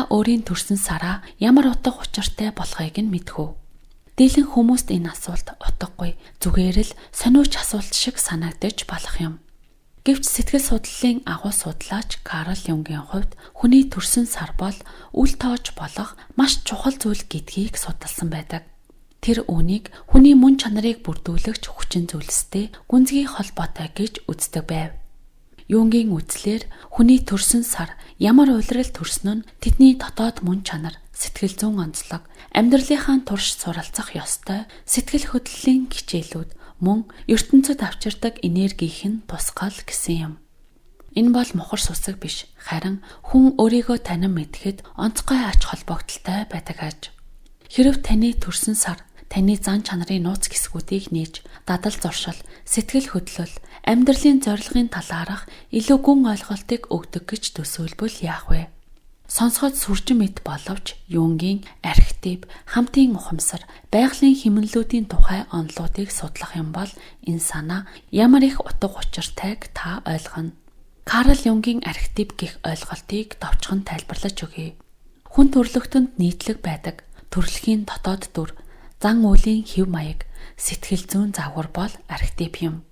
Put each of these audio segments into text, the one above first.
та өөрийн төрсөн сараа ямар утга учиртай болохыг нь мэдхүү. Дийлэн хүмүүст энэ асуулт утгагүй, зүгээр л сониуч асуулт шиг санагдаж болох юм. Гэвч сэтгэл судлалын агуу судлаач Карл Юнгийн хувьд хүний төрсөн сар бол үл тоож болох маш чухал зүйл гэдгийг судалсан байдаг. Тэр үүнийг хүний мөн чанарыг бүрдүүлэгч хүчин зүйлстэй гүнзгий холбоотой гэж үздэг байв. Юнгийн үзлээр хүний төрсөн сар ямар улирал төрсөн нь тэдний дотоод мөн чанар, сэтгэл зүйн онцлог, амьдралынхаа турш суралцах ёстой сэтгэл хөдлөлийн хичээлүүд мөн ертөнцид авчирдаг энергийнх нь тусгал гэсэн юм. Энэ бол мухар сүсэг биш, харин хүн өөрийгөө танин мэдхэд онцгой ач холбогдолтой байдаг аж. Хэрв таны төрсөн сар таны зан чанарын нууц хэсгүүдийг нээж, дадал зуршил, сэтгэл хөдлөл, амьдралын зорилгын талаарх илүү гүн ойлголтыг өгдөг гэж төсөөлбөл яах вэ? Сонсоход сүржин мэт боловч Юнгийн архетип, хамтын ухамсар, байгалийн хэмнэлүүдийн тухай онолуудыг судлах юм бол энэ санаа ямар их утга учиртайг та ойлгоно. Карл Юнгийн архетип гэх ойлголтыг товчхон тайлбарлаж өгье. Хүн төрлөختөнд нийтлэг байдаг төрөлхийн дотоод дүр, зан үйлийн хэв маяг, сэтгэл зүйн загвар бол архетип юм.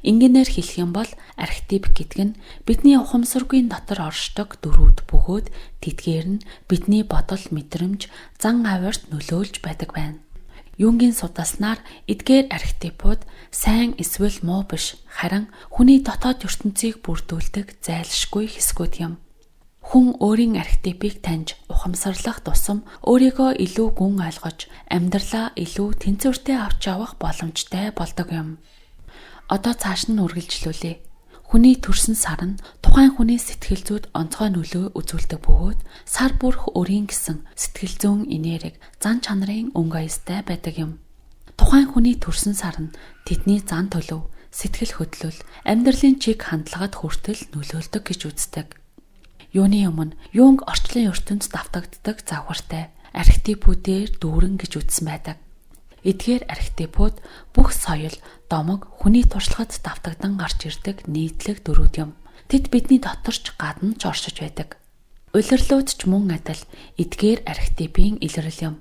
Ингээнээр хэлэх юм бол архетип гэдэг нь бидний ухамсаргүй дотор оршдог дүрүүд бөгөөд тэдгээр нь бидний бодол, мэдрэмж, зан авирт нөлөөлж байдаг байна. Юнгийн судалснаар эдгээр архетипууд сайн эсвэл муу биш, харин хүний дотоод ертөнцийг бүрдүүлдэг зайлшгүй хэсгүүд юм. Хүн өөрийн архетипийг таньж, ухамсарлах тусам өөрийгөө илүү гүн ойлгож, амьдралаа илүү тэнцвэртэй авч явах боломжтой болдог юм. Одоо цааш нь үргэлжлүүлье. Хүний төрсөн сар нь тухайн хүний сэтгэл зүйд онцгой нөлөө үзүүлдэг бөгөөд сар бүрх өрийн гэсэн сэтгэл зүйн энерги, зан чанарын өнгө аястай байдаг юм. Тухайн хүний төрсөн сар нь тэдний зан төлөв, сэтгэл хөдлөл, амьдралын чиг хандлагад хүртэл нөлөөлдөг гэж үздэг. Юуны өмнө Юнг орчлон ертөнцид давтагддаг загвартай архетипүүдээр дүүрэн гэж үзсэн байдаг. Эдгээр архетипууд бүх соёл, домог, хүний туршлагад давтагдан гарч ирдэг нийтлэг дүрүүд юм. Тэд бидний доторч гадна ч оршиж байдаг. Улирлууд ч мөн адил эдгээр архетипийн илрэл юм.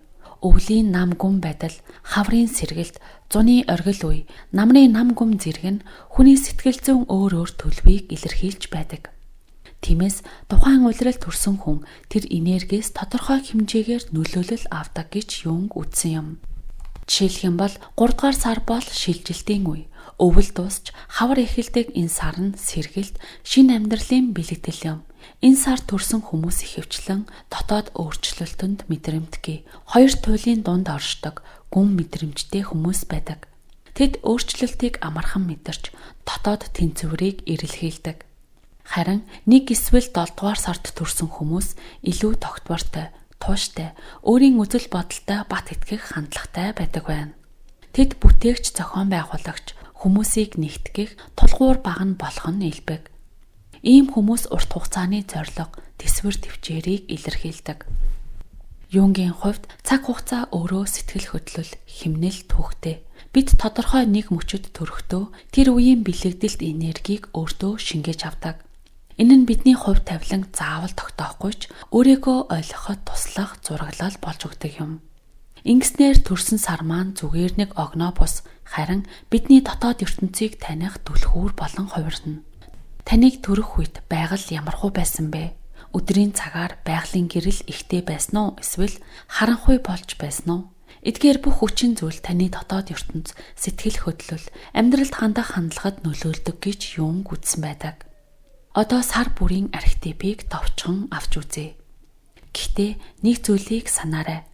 Өвлийн нам гүн байдал, хаврын сэргэлт, зуны оргил үе, намрын нам гүм зэрэг нь хүний сэтгэл зүйн өөр төлөвийг илэрхийлж байдаг. Тиймээс тухайн улирал төрсөн хүн тэр энергиэс тодорхой хэмжээгээр нөлөөлөл авдаг гэж Юнг үзсэн юм. Жишээлх юм бол 3 дугаар сар бол шилжилтийн үе. Өвөл дуусч хавар эхэлдэг энэ сар нь сэргэлт, шинэ амьдралын бэлэгдэл юм. Энэ сар төрсөн хүмүүс ихэвчлэн дотоод өөрчлөлтөнд мэдрэмтгий. Хоёр туйлын дунд оршдог, гүн мэдрэмжтэй хүмүүс байдаг. Тэд өөрчлөлтийг амархан мэдэрч дотоод тэнцвэрийг эрэлхийлдэг. Харин 1 эсвэл 7 дугаар сард төрсэн хүмүүс илүү тогтвортой, тууштай, өөрийн үзэл бодолтой бат итгэх хандлагатай байдаг байна. Тэд бүтээгч, зохион байгуулагч, хүмүүсийг нэгтгэх тулгуур баг нь болох нь илбэг. Ийм хүмүүс урт хугацааны зорилго, тэсвэр төвчээрийг илэрхийлдэг. Юнгийн хувьд цаг хугацаа өөрөө сэтгэл хөдлөл, хэмнэл түүхтэй. Бид тодорхой нэг мөчөд төрөхдөө тэр үеийн бэлэгдэлт энергийг өөртөө шингээж авдаг. Энэ нь бидний хувь тавилан заавал тогтоохгүй ч өөрийгөө ойлгоход туслах зураглал болж өгдөг юм. Ингэснээр төрсөн сар маань зүгээр нэг огноо бус, харин бидний дотоод ертөнцийг таних түлхүүр болон хувирна. Таныг төрөх үед байгаль ямархуу байсан бэ? Өдрийн цагаар байгалийн гэрэл ихтэй байсан уу? Эсвэл харанхуй болж байсан уу? Эдгээр бүх хүчин зүйл таны дотоод ертөнц, сэтгэл хөдлөл, амьдралд хандах хандлагад нөлөөлдөг гэж Юнг үзсэн байдаг. Одоо сар бүрийн архетипийг товчхон авч үзье. Гэхдээ нэг зүйлийг санаарай.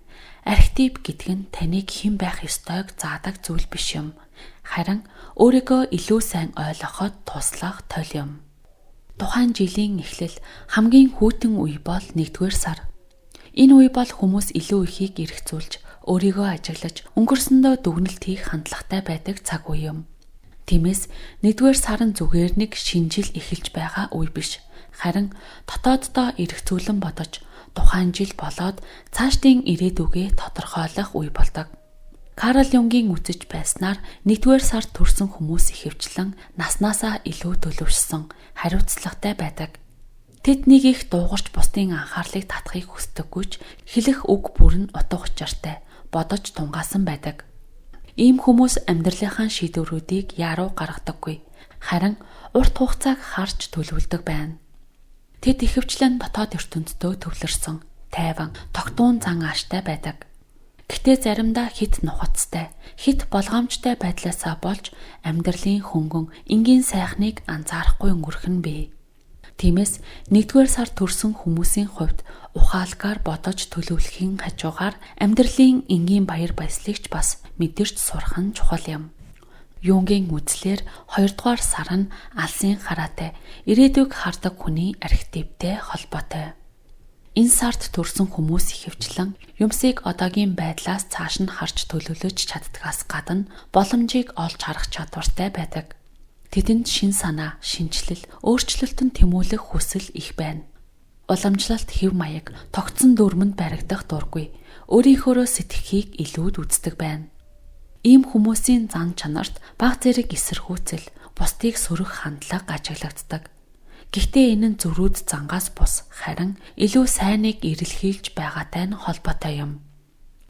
Архетип гэдэг нь таныг хэн байх ёстойг заадаг зүйл биш юм. Харин өөрийгөө илүү сайн ойлгоход туслах тойл юм. Тухайн жилийн эхлэл хамгийн хүйтэн үе бол 1-р сар. Энэ үе бол хүмүүс илүү ихийг эргцүүлж, өөрийгөө ажиглаж, өнгөрсөндөө дүгнэлт хийх хандлагатай байдаг цаг үе юм. Тиймээс 1-р сар нь зүгээр нэг шинжил эхэлж байгаа үе биш. Харин дотооддоо эргцүүлэн бодож, тухайн жил болоод цаашдын ирээдүгээ тодорхойлох үе болдог. Карл Юнгийн үзэж байснаар 1-р сард төрсэн хүмүүс ихэвчлэн наснаасаа илүү төлөвшсөн, хариуцлагатай байдаг. Тэд нэг их дуугарч бусдын анхаарлыг татахыг хүсдэггүйч хэлэх үг бүр нь утга учиртай, бодож тунгаасан байдаг. Ийм хүмүүс амьдралынхаа шийдвэрүүдийг яруу гаргадаггүй, харин урт хугацааг харж төлөвлөдөг байна. Тэд ихэвчлэн дотоод ертөнцийн төвлөрсөн, тайван, тогтуун зан ааштай байдаг. Гэтэ заримдаа хит нухацтай, хит болгоомжтой байдлаасаа болж амьдралын хөнгөн, энгийн сайхныг анзаарахгүй өнгөрөх нь бий. Тиймээс 1-р сар төрсөн хүмүүсийн хувьд ухаалгаар бодож төлөвлөхийн хажуугаар амьдралын энгийн баяр баясгалыг ч бас мэдэрч сурах нь чухал юм. Юнгийн үзлээр 2-р сар нь алсын хараатай, ирээдүйг хардаг хүний архетиптэй холбоотой. Энэ сард төрсөн хүмүүс ихэвчлэн юмсыг одоогийн байдлаас цааш нь харж төлөвлөж чаддгаас гадна боломжийг олж харах чадвартай байдаг. Тэдэнд шин санаа, шинжлэл, өөрчлөлтөнд тэмүүлэх хүсэл их байна. Уламжлалт, хэв маяг, тогтсон дүрмэнд баригдах дургүй, өөрийнхөөрөө сэтгэхийг илүүд үздэг байна. Ийм хүмүүсийн зан чанарт бага зэрэг эсэргүүцэл, бусдыг сөрөх хандлага ажиглагддаг. Гэхдээ энэ нь зөрүүд зангаас бус, харин илүү сайныг эрэлхийлж байгаатай нь холбоотой юм.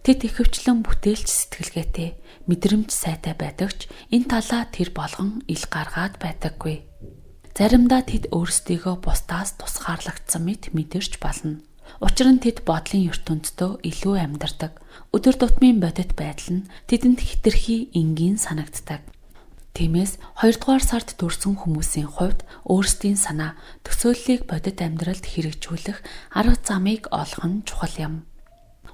Тэд ихэвчлэн бүтээлч сэтгэлгээтэй, мэдрэмж сайтай байдаг ч энэ талаа тэр болгон ил гаргаад байдаггүй. Заримдаа тэд өөрсдийгөө бусдаас тусгаарлагдсан мэт мэдэрч болно. Учир нь тэд бодлын ертөнцийн илүү амьдардаг. Өдөр тутмын бодит байдал нь тэдэнд хэтэрхий энгийн санагддаг. Тиймээс 2-р сард төрсэн хүмүүсийн хувьд өөрсдийн санаа, төсөөллийг бодит амьдралд хэрэгжүүлэх арга замыг олох нь чухал юм.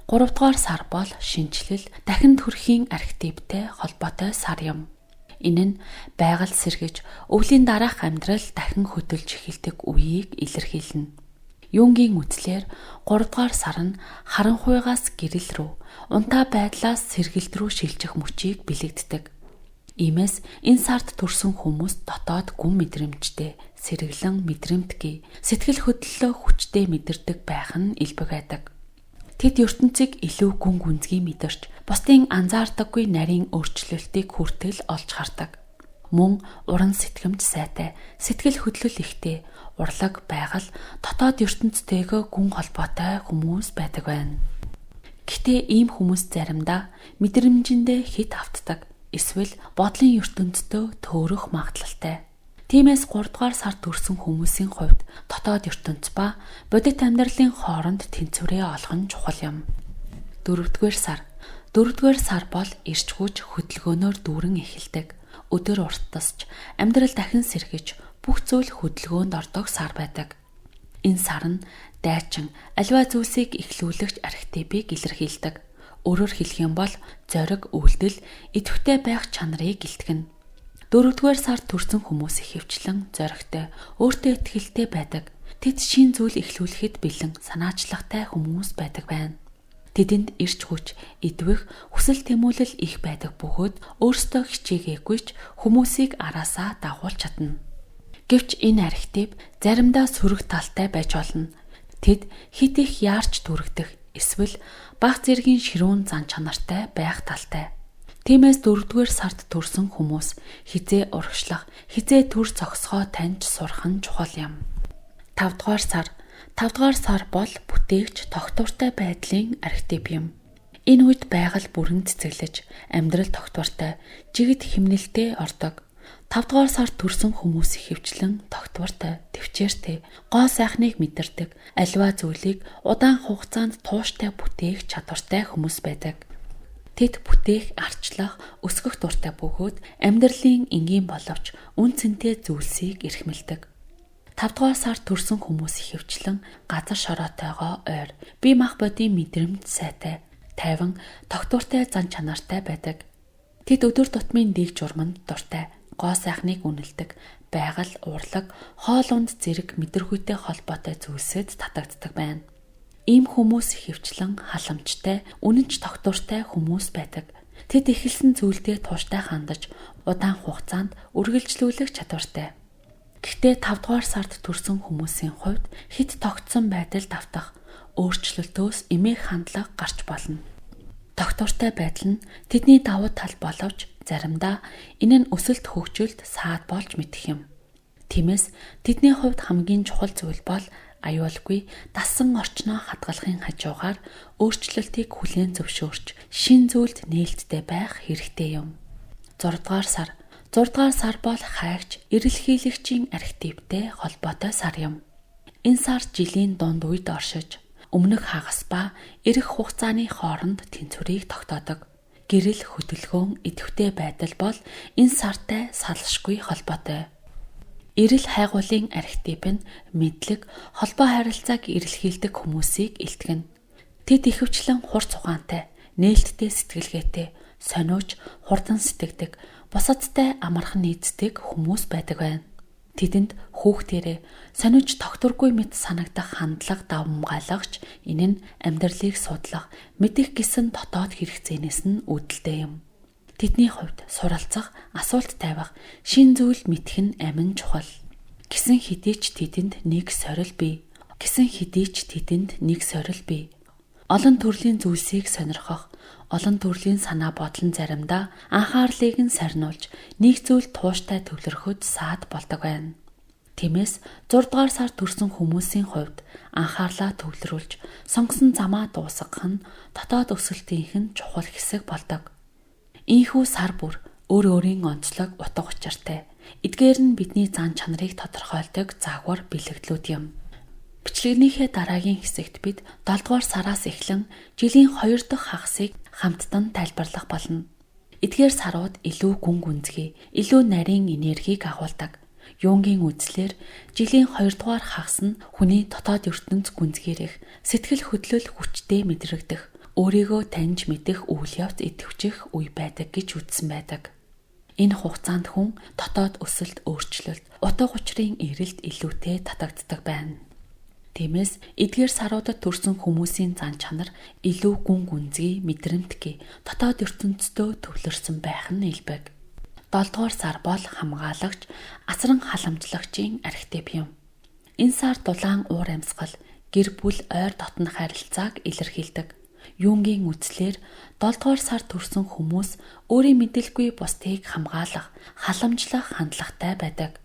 3-р сар бол шинжлэл, дахин төрхийн архетиптэй холбоотой сар юм. Энэ нь байгаль сэргэж, өвлийн дараах амьдрал дахин хөдөлж эхэлдэг үеийг илэрхийлнэ. Юнгийн үзлээр 3-р сар нь харанхуйгаас гэрэл рүү, унтаа байдлаас сэргэлт рүү шилжих мөчийг бэлэгддэг. Иймээс энэ сард төрсэн хүмүүс дотоод гүн мэдрэмжтэй, сэргэлэн мэдрэмтгий, сэтгэл хөдлөлөө хүчтэй мэдэрдэг байх нь илбэг байдаг. Тэд ертөнцийг илүү гүн гүнзгий мэдэрч, бусдын анзаардаггүй нарийн өөрчлөлтийг хүртэл олж хардаг. Мөн уран сэтгэмж сайтай, сэтгэл хөдлөл ихтэй, урлаг байгаль, дотоод ертөнцтэйгээ гүн холбоотой хүмүүс байдаг байна. Гэтэ ийм хүмүүс заримдаа мэдрэмжиндээ хит автдаг, эсвэл бодлын ертөнцийн төөрөх магадлалтай. Тиймээс 3-р сард төрсэн хүмүүсийн хувьд дотоод ертөнц ба бодит амьдралын хооронд тэнцвэрээ олох нь чухал юм. 4-р сар. 4-р сар бол ирч хүч хөдөлгөөнөөр дүүрэн эхэлдэг. Өдөр уртасч амьдрал дахин сэргэж бүх зүйл хөдөлгөөнд ордог сар байдаг. Энэ сар нь дайчин, аливаа зүйлсийг эхлүүлэгч архетипийг илэрхийлдэг. Өөрөөр хэлэх юм бол зориг, үйлдэл, идэвхтэй байх чанарыг илтгэнэ. 4-р сард төрсэн хүмүүс ихэвчлэн зоригтой, өөртөө итгэлтэй байдаг. Тэд шин зүйл эхлүүлэхэд бэлэн, санаачлагтай хүмүүс байдаг байна. Тэдэнд ирч хүч, идвэх, хүсэл тэмүүлэл их байдаг бөгөөд өөрсдөө хичээгээгүй ч хүмүүсийг араасаа дагуулж чадна. Гэвч энэ архетип заримдаа сөрөг талтай байж болно. Тэд хит их яарч дүрэгдэх, эсвэл бага зэргийн ширүүн зан чанартай байх талтай. Тиймээс 4-р сард төрсэн хүмүүс хизээ урагшлах, хизээ төр зогсгоо таньж сурах нь чухал юм. 5-р сар. 5-р сар бол бүтээгч, тогтвортой байдлын архетип юм. Энэ үед байгаль бүрэн цэцэглэж, амьдрал тогтвортой, жигд химнэлтэй ордог. 5-р сард төрсэн хүмүүс ихэвчлэн тогтвортой, төвчээртэй, гоо сайхныг мэдэрдэг, аливаа зүйлийг удаан хугацаанд тууштай бүтээх чадвартай хүмүүс байдаг. Тэд бүтээх, арчлах, өсгөх дуртай бөгөөд амьдралын энгийн боловч үн цэнтэй зүйлсийг эрхмэлдэг. 5-р сард төрсэн хүмүүс ихэвчлэн газар шороотойгоо ойр, бие мах бодийн мэдрэмж сайтай, тайван, тогтвортой зан чанартай байдаг. Тэд өдөр тутмын дэг журманд дуртай, гоо сайхныг үнэлдэг, байгаль, урлаг, хоол унд зэрэг мэдэрхүйтэй холбоотой зүйлсэд татагддаг байна. Ийм хүмүүс ихэвчлэн халамжтай, үнэнч тогтвортой хүмүүс байдаг. Тэд эхэлсэн зүйлдээ тууштай хандаж, удаан хугацаанд үргэлжлүүлэх чадвартай. Гэхдээ 5-р сард төрсэн хүмүүсийн хувьд хит тогтсон байдалд автах, өөрчлөлтөөс эмээх хандлага гарч болно. Тогтвортой байдал нь тэдний давуу тал боловч заримдаа энэ нь өсөлт хөгжилд саад болж мэдэх юм. Тиймээс тэдний хувьд хамгийн чухал зүйл бол аюулгүй дасан орчноо хадгалахын хажуугаар өөрчлөлтийг хүлээн зөвшөөрч шин зүйлд нээлттэй байх хэрэгтэй юм. 6 дугаар сар бол хайгч эрэлхийлэгчийн архетиптэй холбоотой сар юм. Энэ сар жилийн дунд үед оршиж, өмнөх хагас ба ирэх хугацааны хооронд тэнцвэрийг тогтоодог. Гэрэл хөдөлгөөн идэвхтэй байдал бол энэ сартай салшгүй холбоотой. Эрэл хайгуулын архетип нь мэдлэг, холбоо харилцааг эрэлхийлдэг хүмүүсийг илтгэнэ. Тэд ихэвчлэн хурц ухаантай, нээлттэй сэтгэлгээтэй, сониуч, хурдан сэтгэдэг, бусадтай амархан нийцдэг хүмүүс байдаг байна. Тэдэнд хүүхдэрээ сониуч тогтворгүй мэт санагдах хандлага давмгайлагч энэ нь амьдралыг судлах, мэдэх гэсэн дотоод хэрэгцээнээс нь үүдэлтэй юм. Тэдний хувьд суралцах, асуулт тавих, шин зүйл мэдэх нь амин чухал. Гэсэн хэдий ч тэдэнд нэг сорил бий. Олон төрлийн зүйлсийг сонирхох, олон төрлийн санаа бодлон заримдаа анхаарлыг нь сарниулж, нэг зүйл тууштай төвлөрөхөд саад болдог байна. Тиймээс 6 дугаар сар төрсөн хүмүүсийн хувьд анхаарлаа төвлөрүүлж, сонгосон замаа дуусгах нь дотоод өсөлтийнх нь чухал хэсэг болдог. Ийхүү сар бүр өөр өөрийн онцлог утга учиртай. Эдгээр нь бидний зан чанарыг тодорхойлдог загвар бэлэгдлүүд юм. Бичлэгнийхээ дараагийн хэсэгт бид 7 дугаар сараас эхлэн жилийн 2 дахь хагасыг хамттан тайлбарлах болно. Эдгээр сарууд илүү гүн гүнзгий, илүү нарийн энергийг агуулдаг. Юнгийн үзлээр жилийн 2 дугаар хагас нь хүний дотоод ертөнц гүнзгийрэх, сэтгэл хөдлөл хүчтэй мэдрэгдэх, өөрийгөө таньж мэдэх үйл явц идэвхжих үе байдаг гэж үзсэн байдаг. Энэ хугацаанд хүн дотоод өсөлт, өөрчлөлт, утга учирын эрэлт илүүтэй татагддаг байна. Тиймээс эдгээр саруудад төрсэн хүмүүсийн зан чанар илүү гүн гүнзгий, мэдрэмтгий, дотоод ертөнцтэй төвлөрсөн байх нь илбэг. 7 дугаар сар бол хамгаалагч, асран халамжлагчийн архетип юм. Энэ сар дулаан уур амьсгал, гэр бүл, ойр дотны харилцааг илэрхийлдэг. Юнгийн үзлээр 7 дугаар сар төрсэн хүмүүс өөрийн мэдэлгүй бусдыг хамгаалах, халамжлах хандлагатай байдаг.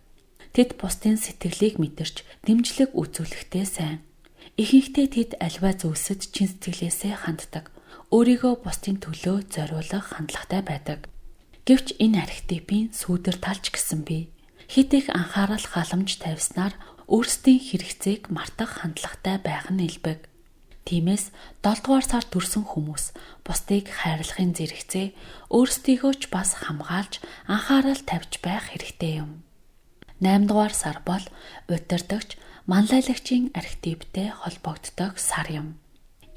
Тэд бусдын сэтгэлийг мэдэрч дэмжлэг үзүүлэхтэй сайн. Ихэнхдээ тэд альва зүйлсэд чин сэтгэлээсээ ханддаг. Өөрийгөө бусдын төлөө зориулах хандлагатай байдаг. Гэвч энэ архетипийн сүүдэр талч гэсэн бий. Хэд их анхаарал халамж тавьснаар өөрсдийн хэрэгцээг мартах хандлагатай байх нь илбэг. Тиймээс 7 дугаар сар төрсэн хүмүүс бусдыг хайрлахын зэрэгцээ өөрсдийгөө ч бас хамгаалж анхаарал тавьж байх хэрэгтэй юм. 8 дугаар сар бол удирдагч, манлайлагчийн архетиптэй холбогддог сар юм.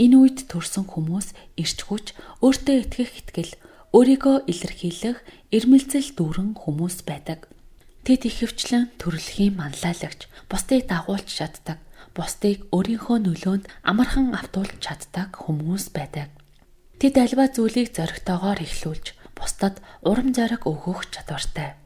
Энэ үед төрсэн хүмүүс эрч хүч, өөртөө итгэх итгэл, өөрийгөө илэрхийлэх эрмэлзэл дүүрэн хүмүүс байдаг. Тэд ихэвчлэн төрөлхийн манлайлагч, бусдыг дагуулж чаддаг, бусдыг өөрийнхөө нөлөөнд амархан автуулж чаддаг хүмүүс байдаг. Тэд альва зүйлийг зоригтойгоор эхлүүлж, бусдад урам зориг өгөх чадвартай.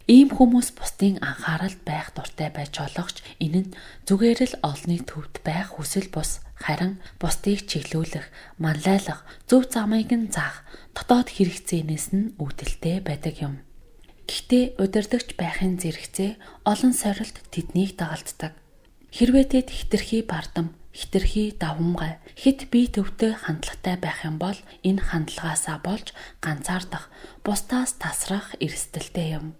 Ийм хүмүүс бусдын анхааралд байх дуртай байж болох ч энэ нь зүгээр л олонний төвд байх хүсэл бус, харин бусдыг чиглүүлэх, манлайлах, зөв замыг нь заах, дотоод хэрэгцээнээс нь үүдэлтэй байдаг юм. Гэхдээ удирдагч байхын зэрэгцээ олон сорилт тэднийг дагалддаг. Хэрвээ тэд хитрхи бардам, хитрхи давмгай, хэд бие төвтэй хандлагатай байх юм бол энэ хандлагаасаа болж ганцаардах, бусдаас тасрах эрсдэлтэй юм.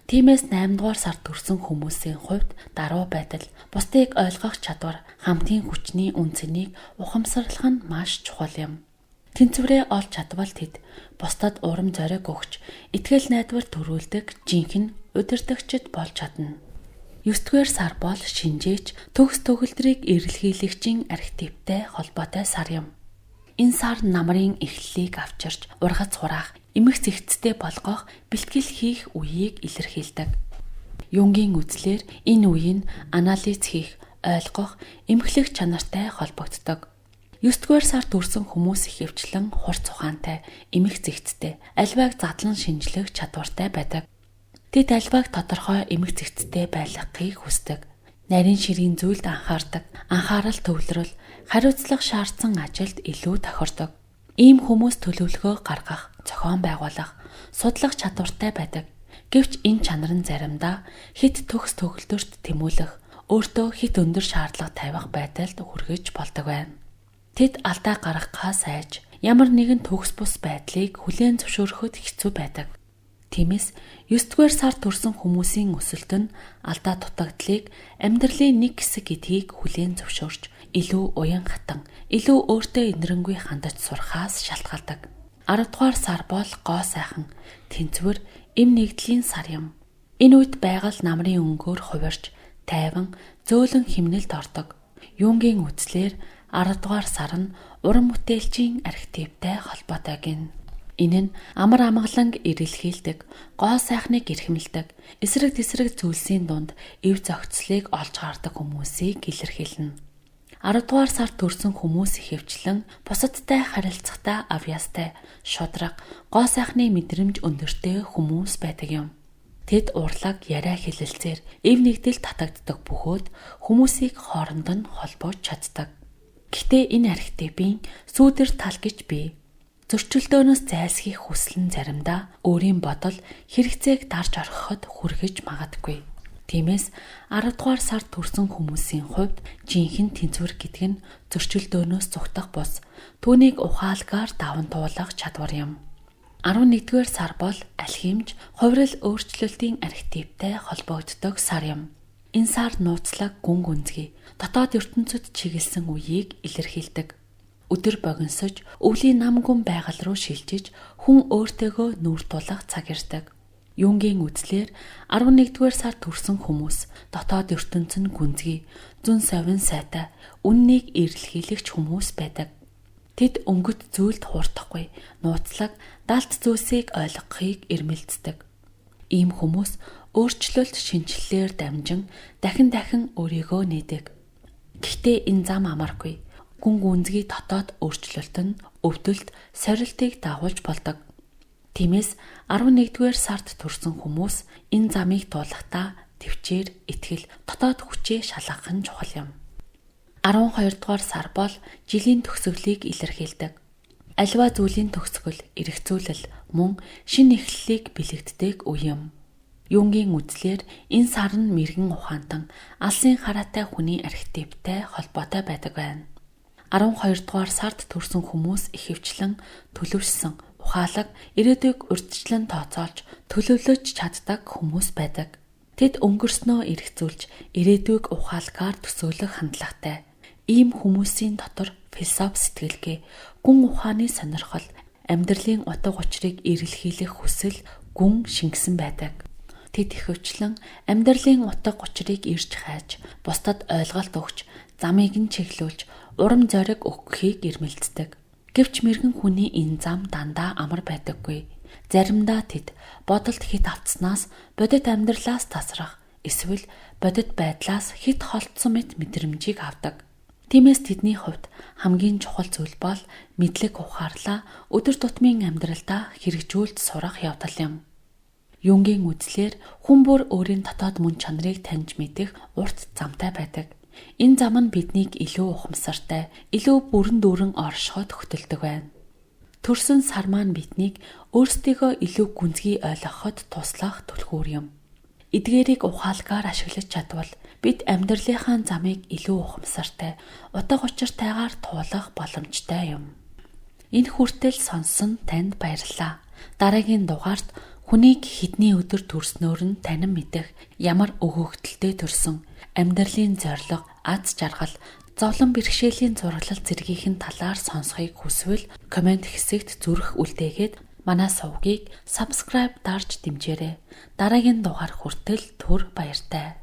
Тиймээс 8 дугаар сар төрсэн хүмүүсийн хувьд даруй байдал, бусдыг ойлгох чадвар, хамтын хүчний үнцнийг ухамсарлах нь маш чухал юм. Тэнцвэрээ олж чадвал тэд бусдад урам зориг өгч, итгэл найдвар төрүүлдэг жинхэнэ удирдагчид болж чадна. 9 дугаар сар бол шинжээч, төгс төгөлдрийг эрэлхийлэгчийн архетиптэй холбоотой сар юм. Энэ сар намрын эхлэлийг авчирч, ургац хураах, эмх зэгцтэй болгох, бэлтгэл хийх үеийг илэрхийлдэг. Юнгийн үзлээр энэ үе нь анализ хийх, ойлгох, эмхлэх чанартай холбогддог. 9 дугаар сар төрсэн хүмүүс ихэвчлэн хурц ухаантай, эмх зэгцтэй, альвааг задлан шинжлэх чадвартай байдаг. Тэд альвааг тодорхой эмх зэгцтэй байлгахыг хүсдэг. Нарийн ширийн зүйлд анхаардаг, анхаарал төвлөрөл, хариуцлага шаардсан ажилд илүү тохирдог. Ийм хүмүүс төлөвлөгөө гаргах, зохион байгуулах, судлах чадвартай байдаг. Гэвч энэ чанар нь заримдаа хэд төгс төгөлдөрт тэмүүлэх, өөртөө хит өндөр шаардлага тавих байдалд хүргэж болдог байна. Тэд алдаа гаргахаас айж ямар нэгэн төгс бус байдлыг хүлээн зөвшөөрөхөд хэцүү байдаг. Тиймээс 9-р сард төрсэн хүмүүсийн өсөлт нь алдаа дутагдлыг амьдралын нэг хэсэг гэдгийг хүлээн зөвшөөрч илүү уян хатан, илүү өөртөө инэрэнгүй хандаж сурахаас шалтгаалдаг. 10-р сар бол гоо сайхан, тэнцвэр, эм нэгдлийн сар юм. Энэ үед байгаль намрын өнгөөр хувирч, тайван, зөөлөн химнэлд ордог. Юнгийн үзлээр 10-р сар нь уран бүтээлчийн архетиптэй холбоотой гин. Энэ нь амар амгаланг ирэлхийлдэг, гоо сайхныг эрхэмлдэг, эсрэг тесрэг зүйлсийн дунд эв зохицлыг олж гардаг хүмүүсийг илэрхийлнэ. 10-р сард төрсэн хүмүүс ихэвчлэн бусадтай харилцахдаа авьяастай, шудраг, гоо сайхны мэдрэмж өндөртэй хүмүүс байдаг юм. Тэд урлаг, яриа хэлэлцээр эв нэгдэл татагддаг бөгөөд хүмүүсийг хооронд нь холбоож чаддаг. Гэхдээ энэ архетипийн сүүдэр тал гэж бий. Зөрчилдөөнөөс зайлсхийх хүсэл нь заримдаа өөрийн бодол, хэрэгцээг дарж орхиход хүргэж магадгүй. Тиймээс 10-р сард төрсэн хүмүүсийн хувьд жинхэнэ тэнцвэр гэдэг нь зөрчилдөөнөөс зүгтах бус, түүнийг ухаалгаар даван туулах чадвар юм. 11-р сар бол алхимж, хувирал өөрчлөлтийн архетиптэй холбогддог сар юм. Энэ сар нууцлаг, гүн гүнзгий, дотоод ертөнцид чиглэсэн үеийг илэрхийлдэг. Өдөр богиносож, өвлийн нам гүн байгаль руу шилжиж, хүн өөртөөгөө нүүр тулах цаг ирдэг. Юнгийн үзлээр 11-р сард төрсэн хүмүүс дотоод ертөнцийн гүнзгий, зүн совин сайтай, үннийг эрэлхийлэгч хүмүүс байдаг. Тэд өнгөт зүйлд хуурдахгүй, нууцлаг, далд зүйлсийг ойлгохыг эрмэлздэг. Ийм хүмүүс өөрчлөлт шинжилэлээр дамжин дахин өөрийгөө нээдэг. Гэхдээ энэ зам амаргүй. Гүн гүнзгий дотоод өөрчлөлт нь өвдөлт, сорилтыг дагуулж болдог. Тиймээс 11-р сард төрсэн хүмүүс энэ замыг туулахдаа төвчээр, итгэл, дотоод хүчээ шалгах нь чухал юм. 12-р сар бол жилийн төгсгөлийг илэрхийлдэг. Аливаа зүйлийн төгсгөл, эргэцүүлэл, мөн шинэ эхлэлийг бэлэгддэг үе юм. Юнгийн үзлээр энэ сар нь мэргэн ухаантан, алсын хараатай хүний архетиптэй холбоотой байдаг байна. 12-р сард төрсэн хүмүүс ихэвчлэн төлөвшсөн, ухаалаг, ирээдүйг урьдчилан тооцоолж, төлөвлөж чаддаг хүмүүс байдаг. Тэд өнгөрснөө эргцүүлж, ирээдүйг ухаалгаар төсөөлөх хандлагатай. Ийм хүмүүсийн дотор философи сэтгэлгээ, гүн ухааны сонирхол, амьдралын утга учирыг эрэлхийлэх хүсэл гүн шингэсэн байдаг. Тэд ихэвчлэн амьдралын утга учирыг ирж хайж, бусдад ойлголт өгч, замыг нь чиглүүлж, урам зориг өгөхийг эрмэлздэг. Гэвч мэргэн хүний энэ зам дандаа амар байдаггүй. Заримдаа тэд бодолд хит автснаас бодит амьдралаас тасрах, эсвэл бодит байдлаас хит холдсон мэт мэдрэмжийг авдаг. Тиймээс тэдний хувьд хамгийн чухал зүйл бол мэдлэг ухаарлаа өдөр тутмын амьдралдаа хэрэгжүүлж сурах явдал юм. Юнгийн үзлээр хүн бүр өөрийн дотоод мөн чанарыг таньж мэдэх урт замтай байдаг. Энэ зам нь биднийг илүү ухамсартай, илүү бүрэн дүүрэн оршиход хөтөлдөг байна. Төрсөн сар маань биднийг өөрсдийгөө илүү гүнзгий ойлгоход туслах түлхүүр юм. Эдгээрийг ухаалгаар ашиглаж чадвал бид амьдралынхаа замыг илүү ухамсартай, утга учиртайгаар туулах боломжтой юм. Энэ хүртэл сонссон танд баярлалаа. Дараагийн дугаарт хүнийг хэдний өдөр төрснөөр нь танин мэдэх, ямар өгөөгдөлтэй төрсөн, амьдралын зорилго, аз жаргал, зовлон бэрхшээлийн зураглал зэргийнхэн талаар сонсохыг хүсвэл комент хэсэгт зүрх үлдээгээд манай сувгийг subscribe дарж дэмжээрэй. Дараагийн дугаар хүртэл түр баяртай.